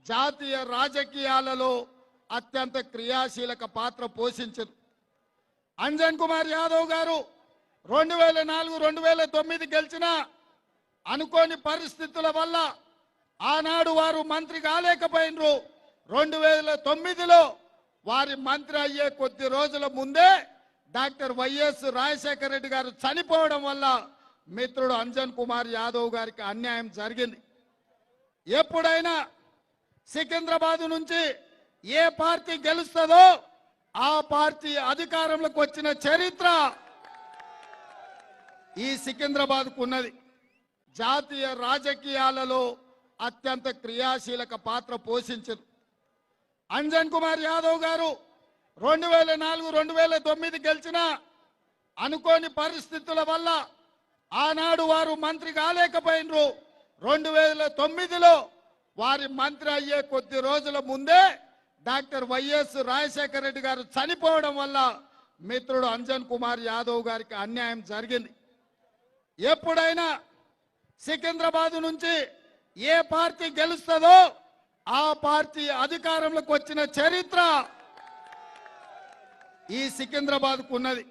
జాతీయ రాజకీయాలలో అత్యంత క్రియాశీలక పాత్ర పోషించారు. అంజన్ కుమార్ యాదవ్ గారు 2004, 2009 గెలిచిన అనుకోని పరిస్థితుల వల్ల ఆనాడు వారు మంత్రి కాలేకపోయినరు. 2009లో వారి మంత్రి అయ్యే కొద్ది రోజుల ముందే డాక్టర్ వైఎస్ రాజశేఖర రెడ్డి గారు చనిపోవడం వల్ల మిత్రుడు అంజన్ కుమార్ యాదవ్ గారికి అన్యాయం జరిగింది. ఎప్పుడైనా సికింద్రాబాద్ నుంచి ఏ పార్టీ గెలుస్తుందో ఆ పార్టీ అధికారంలోకి వచ్చిన చరిత్ర ఈ సికింద్రాబాద్కు ఉన్నది. జాతీయ రాజకీయాలలో అత్యంత క్రియాశీలక పాత్ర పోషించారు. అంజన్ కుమార్ యాదవ్ గారు 2004, 2009 గెలిచిన అనుకోని పరిస్థితుల వల్ల ఆనాడు వారు మంత్రి కాలేకపోయినరు. 2009లో వారి మంత్రి అయ్యే కొద్ది రోజుల ముందే డాక్టర్ వైఎస్ రాజశేఖర రెడ్డి గారు చనిపోవడం వల్ల మిత్రుడు అంజన్ కుమార్ యాదవ్ గారికి అన్యాయం జరిగింది. ఎప్పుడైనా సికింద్రాబాద్ నుంచి ఏ పార్టీ గెలుస్తుందో ఆ పార్టీ అధికారంలోకి వచ్చిన చరిత్ర ఈ సికింద్రాబాద్కు ఉన్నది.